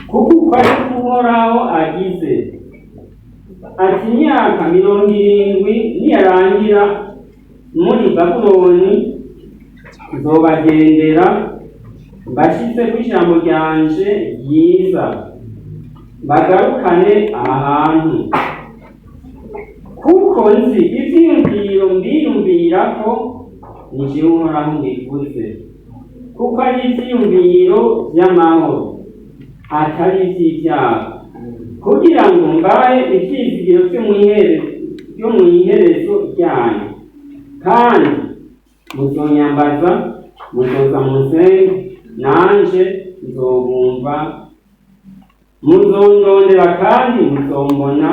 kuko uko ari Uhoraho agize ati imyaka 70 niyarangira muri Babuloni nzobagendera mbashyize ku ijambo ryanje ryiza bagarukane aha hantu kuko nzi ivyiyumviro mbiyumvira ko ni jewe Uhoraho mbivuze kuko ari ivyiyumviro vy'amahoro atari ivy'ivyago kugira ngo mbahe ivyizigiro vyo mw'iherezo ryanyu kandi muzonyambaza muzoza munsenge nanje nzobumva muzondondera kandi muzombona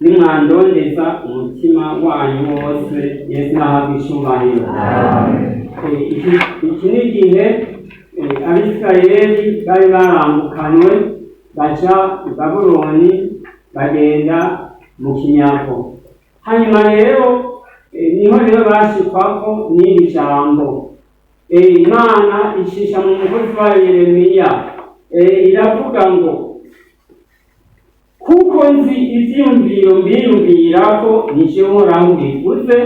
nimwandondeza umutima wanyu wose. Yesu nahabwe icubahiro. Iki ni igihe Abisirayeli bari barambukanywe baja i Babuloni bagenda mu kinyago. Hanyuma rero niho rero bashikwako n'iri jambo Imana icisha mu mukozi wa Yeremiya iravuga ngo kuko nzi ivyiyumviro mbiyumvira ko ni jewe Uhoraho mbivuze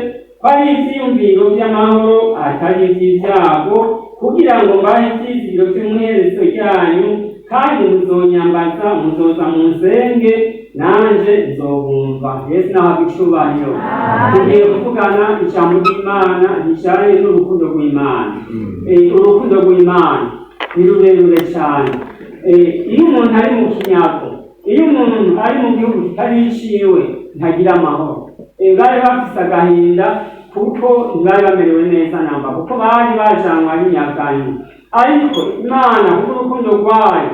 ko ari ivyiyumviro vy'amahoro atari ivy'ivyago kugira ngo mbahe ivyizigiro vy'umwiherezo ryanyu kandi muzonyambaza muzoza munsenge nanje nzobumva. Yesu nahabwe icubahiro. Tugiye kuvugana ijambo ry'Imana rijanye n'urukundo rw'Imana. Urukundo rw'Imana ni rurerure cane. Iyo umuntu ari mu kinyago, iyo umuntu ari mu gihugu kitari iciwe ntagira amahoro. Bari bafise agahinda kuko ntibari bamerewe neza namba kuko bari bajanwa n'inyagano, ariko Imana kuko urukundo rwayo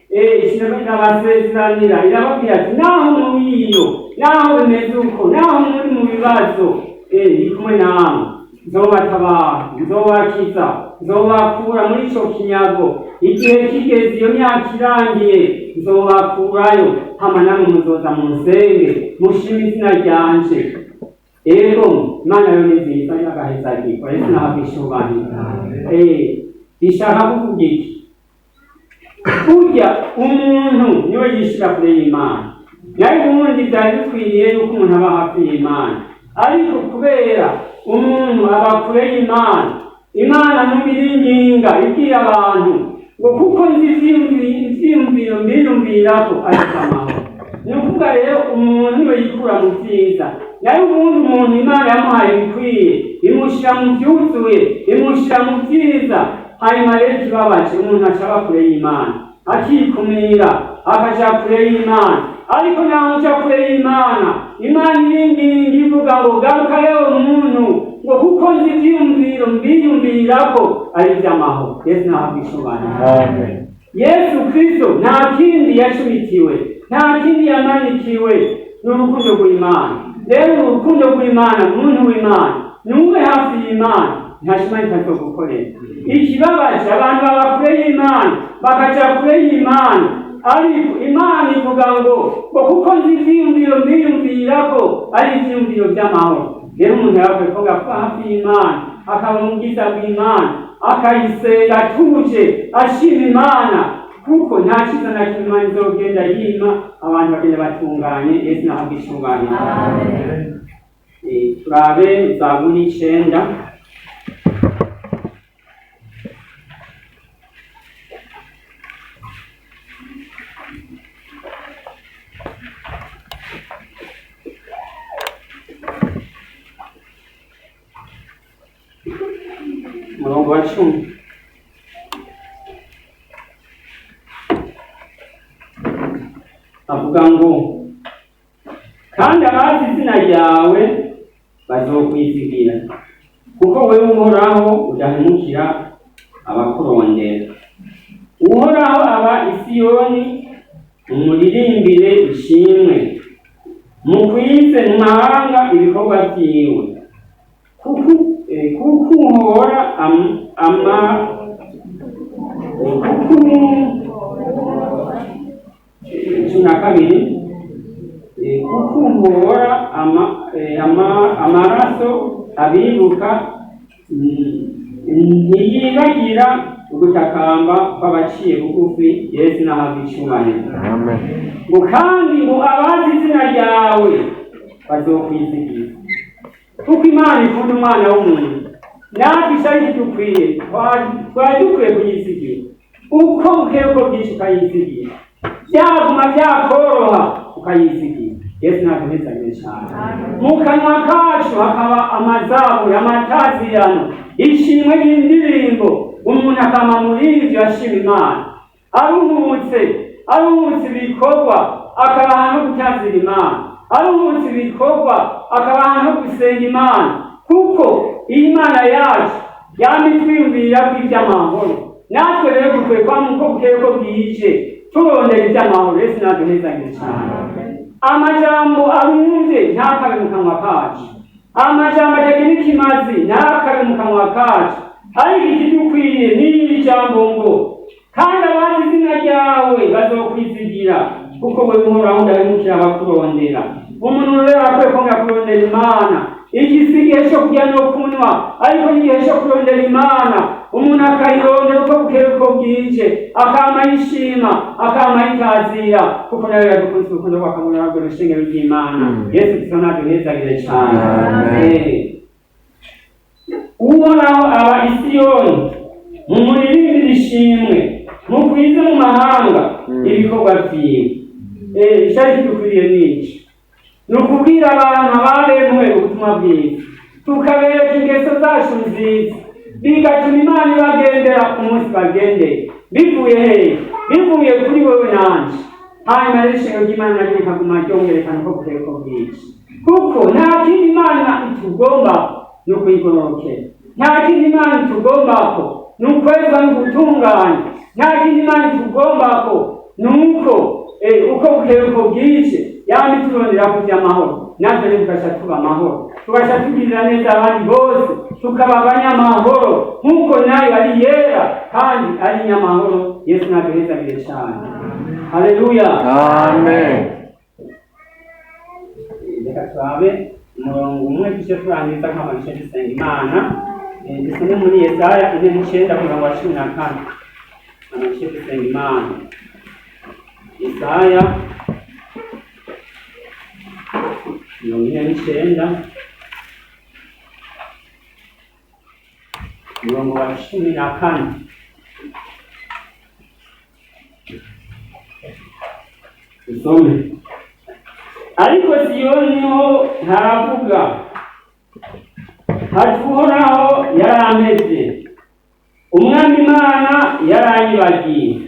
irabasezeranira irababwira ati naho mubiyo naho bimeze uko naho muri mu bibazo ndi kumwe namwe nzobatabara nzobakiza nzobakura muri ico kinyago igihe kigeze iyo myaka irangiye nzobakurayo hama namwe muzoza munsenge mushime izina ryanje. Ego Imana yo ni nziza y'agahezagirwa. Yesu nahabwe icubahiro. Bishaka kuvuga iki? Kurya umuntu niwe yishira kure y'Imana, nayo ubundi byari bikwiriye yuko umuntu aba hafi y'Imana, ariko kubera umuntu aba kure y'Imana, Imana ntubiringinga ibwira abantu ngo kuko nzi ivyiyumviro mbiyumvira ko ari amahoro. Ni ukuvuga rero umuntu niwe yikura mu vyiza, nayo ubundi umuntu Imana yamuhaye bikwiye imushira mu vyuzuye imushira mu vyiza. Hanyuma rero ikibabaje umuntu acaba kure y'Imana akikumira akaja kure y'Imana, ariko naho uja kure y'Imana Imana iringinga ivuga ngo garuka rero umuntu ngo kuko nzi ivyiyumviro mbiyumvira ko ari ivy'amahoro. Yesu nahabwe icubahiro. Yesu Kristo nta kindi yacumitiwe, nta kindi yamanikiwe n'urukundo rw'Imana. Rero urukundo rw'Imana muntu w'Imana numwe hafi y'Imana ntashima itazogukorera. Ikibabaje abantu baba kure y'Imana bakaja kure y'Imana, ariko Imana ivuga ngo kuko nzi ivyiyumviro mbiyumvira ko ari ivyiyumviro vy'amahoro. Rero umuntu yakwiye kuvuga ko hafi y'Imana akaba mu bwiza bw'Imana akayisenga atuje ashima Imana kuko nta kiza na kimwe Imana izogenda yima abantu bagenda batunganye. Yesu nahabwe icubahiro. Turabe Zaburi 9 murongo wa 10. Avuga ngo kandi abazi izina ryawe bazokwizigira kuko wewe Uhoraho udahemukira abakurondera. Uhoraho aba i Siyoni umuririmbire ishimwe, mukwize mu mahanga ibikorwa vyiwe kuko uhora kuko uhora amaraso abibuka ntiyibagira ugutakamba kw'abaciye bugufi. Yesu nahabwa icyubahiro. Amen. ngo kandi ngo abazi izina ryawe bazokwizigira, kuko Imana ikunda umwana w'umuntu. natwe ishyari ridukwiye twari dukwiye kuyizigira, uko bukeye uko bwinshi ukayizigira, byaguma byakoroha ukayizigira. Yesu naduhezagire cyane. mu kanwa kacu hakaba amazaburi, amatazirano, ishimwe ry'indirimbo, umuntu akama muri ibyo ashima Imana, aruhutse ibikorwa akaba ahantu gutazira Imana, aruhutse ibikorwa akaba ahantu gusenga Imana, kuko iyi Imana yacu yamitwiyumvira ko iby'amahoro. natwe rero dukwiye kwama uko bukeye uko bwije turondera iby'amahoro. Yesu naduhezagire cyane. amajambo arumvye ntakabe mu kanwa kacu, amajambo atagira ikimazi ntakabe mu kanwa kacu, ariko ikidukwiriye n'iri jambo ngo kandi abazi izina ryawe bazokwizigira, kuko we Uhoraho ndabimukira abakurondera. umuntu rero akwiye kwanga kurondera Imana. iki si igihe cyo kurya no kunywa, ariko n'igihe cyo kurondera Imana. umuntu akayirondera uko bukeye uko bwije, akama yishima, akama yitazira, kuko nawe yadukunze urukundo rw'akamaro rwo rushengero ry'Imana. Yesu Kristo naduhezagire cyane. Uhoraho aba i Siyoni, mumuririmbire ishimwe, mugwize mu mahanga ibikorwa vyiwe. Icyari kidukwiriye n'iki? ni ukubwira abantu abaremwe ubutumwa bwiza, tukabereka ingeso zacu nziza, bigatuma Imana ibagendera ku munsi bagendeye. bivuye hehe? bivuye kuri wowe nanje. hanyuma rero ishengero ry'Imana naryo rikaguma ryongerekana uko bukeye uko bwije, kuko nta kindi Imana itugomba ni ukuyigororokera, nta kindi Imana itugombako ni ukwezwa no gutunganya, nta kindi Imana itugombako ni uko bukeye uko bwije yama iturondera kugira amahoro. natwe rero tugasha tuba amahoro, tugasha tugirira neza abandi bose, tukaba abanyamahoro nk'uko nayo ari yera kandi ari nyamahoro. Yesu naduhezagire cyane. Haleluya. Amen. reka turabe umurongo umwe duce turangiza nk'abantu dusenga Imana. dusome muri Yesaya 4:14. amace dusenga Imana. Yesaya 49 umurongo wa 14. dusome. ariko Siyoni ho ntaravuga, hati Uhoraho yarameze, umwami Imana yaranyibagiye.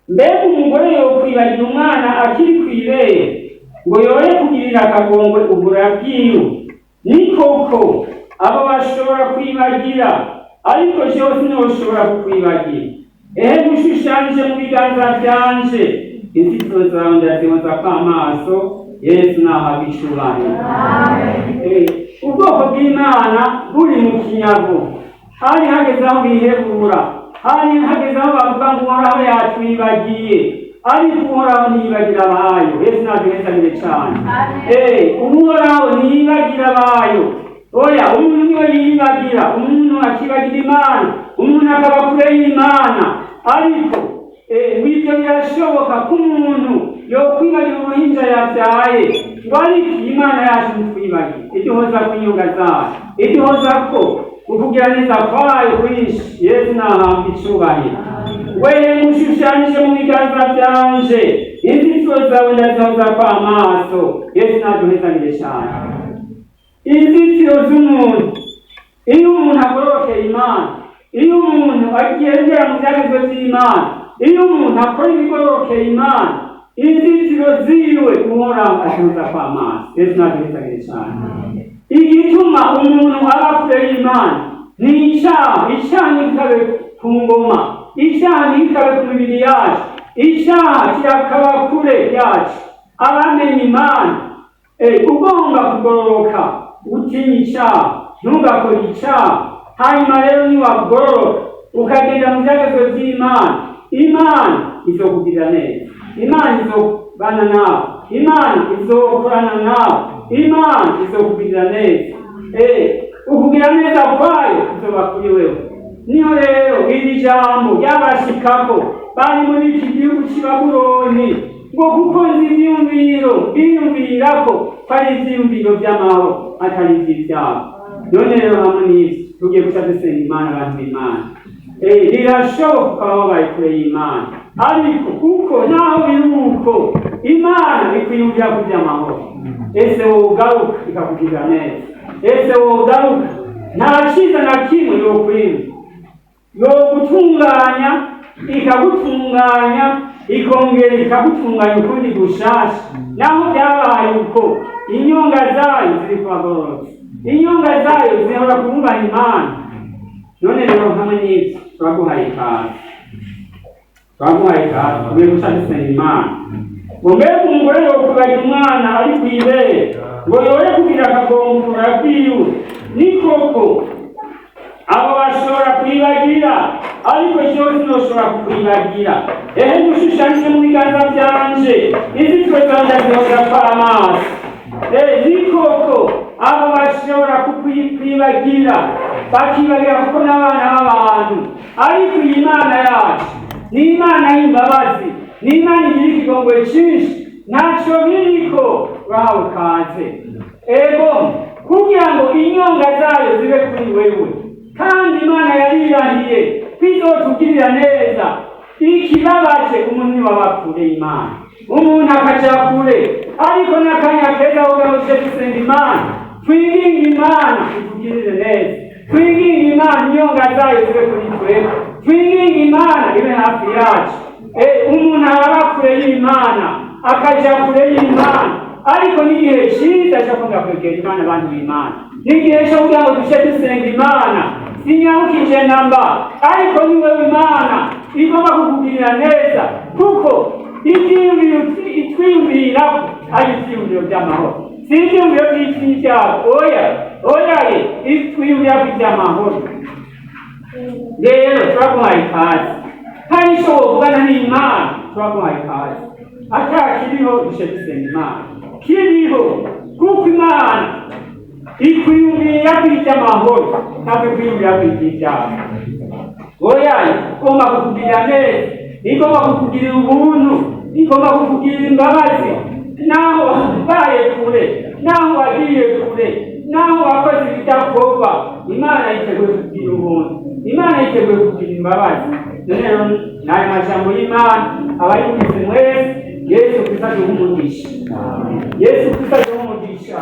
mbega umugore yokwibagira umwana akiri kw'ibere, ngo yoye kugirira akagongwe ubura bwiwe? ni koko abo bashobora kwibagira, ariko jewe sinoshobora kukwibagira. gushushanyije mu biganza byanje, inzitiro zawe ndazihoza kw'amaso. Yesu nahabwa icyubahiro. ubwoko bw'Imana buri mu kinyago, hari hageze aho bihebura, hari hageze aho bavuga ngo Uhoraho yatwibagiye, ariko Uhoraho ntiyibagira abayo. Yesu naduhezagire cyane. Uhoraho ntiyibagira abayo. oya, umuntu niwe yibagira, umuntu akibagira Imana, umuntu akaba kure y'Imana. ariko ibyo birashoboka ko umuntu yokwibagira uruhinja yabyaye, ngo ariko Imana yacu ntitwibagiye. iduhoza ku nyunga zayo, iduhoza ko ukugira neza kwayo kwinshi. Yesu nahabwa icyubahiro. wewe mushushanyije mu biganza byanje, inzitiro zawe ndazihoza kw'amaso. Yesu naduhezagire cyane. inzitiro z'umuntu, iyo umuntu agororokeye Imana, iyo umuntu agendera mu byagezwe by'Imana, iyo umuntu akora ibigororokeye Imana, inzitiro ziwe Uhoraho azihoza kw'amaso. Yesu naduhezagire cyane. igituma umuntu aba kure y'Imana ni icyaha. icyaha ntikikabe ku ngoma, icyaha ntikikabe ku mibiri yacu, icyaha kirakaba kure yacu. abamenye Imana ugomba kugororoka, utinya icyaha, ntugakore icyaha. hanyuma rero niwagororoka ukagenda mu byagezwe by'Imana, Imana izokugirira neza, Imana izobana nawe, Imana izokorana nawe, Imana izokugirira neza. ukugira neza kwayo kuzoba kuri wewe. niho rero iri jambo ryabashikako bari muri iki gihugu cy'i Babuloni, ngo kuko nzi ivyiyumviro biyumvirako ko ari ivyiyumviro vy'amahoro atari ivy'ivyaha. None rero hamwe n'ivyo tugiye guca dusenga Imana, abantu b'Imana. Birashoboka aho bari kure y'Imana, ariko kuko naho biri uko Imana ikwiyumvira ku vy'amahoro. Ese wogaruka ikakugirira neza? Ese wogaruka nta ciza na kimwe yokwima, yogutunganya ikagutunganya, ikongera ikagutunganya ukundi gushasha. Naho byabaye uko inyonga zayo ziri kwagororotse, inyonga zayo zihora kumva Imana. None rero hamwe n'ivyo turaguhaye ikaze, tugiye guca dusenga Imana. Ngo mbere umugore yokubagira umwana ari kw'ibere, ngo yore kugira akagongura kwiwe, ni koko abo bashobora kwibagira, ariko jewe sinoshobora kukwibagira. Dushushanyije mu biganza vyanje, inzitiro zanje zihora amaso. Ni koko abo bashobora kukwibagira, bakibagira kuko n'abana b'abantu, ariko iyi Imana yacu ni Imana y'imbabazi, ni Imana igira ikigongwe cinshi, ntaco biriko. Urahawe kaze. Ego kugira ngo inyonga zayo zibe kuri wewe, kandi Imana yarirahiye kwizotugirira neza. Ikibabaje umuntu niwaba kure Imana, umuntu akaja kure, ariko n'akanya keza ugarutse dusenga Imana, twinginga Imana itugirire neza, twinginga Imana inyonga zayo zibe kuri twebwe, twinginga Imana ibe hafi yacu. Umuntu araba kure y'Imana, akaja kure y'Imana, ariko n'igihe ciza cyo kuja kwegera Imana, abantu b'Imana, n'igihe cyo kugira ngo duce dusenga Imana. Sinyarukije namba, ariko ni wewe Imana igomba kukugirira neza, kuko ivyiyumviro itwiyumvirako ari ivyiyumviro vy'amahoro, si ivyiyumviro vy'icyaha. Oya itwiyumvirako ivy'amahoro. Rero turaguhaye ikaze, kandi ico wovugana n'Imana turaguhaye ikaze. Atakiriho duce dusenga Imana, kiriho kuko Imana ikwiyumvira kw'ivy'amahoro, ntabwo ikwiyumvira kw'ivy'ivyaha. Oya igomba kukugirira neza, igomba kukugirira ubuntu, igomba kukugirira imbabazi. Naho wabaye kure, naho wagiye kure, naho wakoze ibidakorwa, Imana yiteguye kukugirira ubuntu, Imana yiteguye kukugirira imbabazi. Rero n'ayo majambo y'Imana abari mugize mwese, Yesu Kristo aduhe umugisha, Yesu Kristo aduhe umugisha.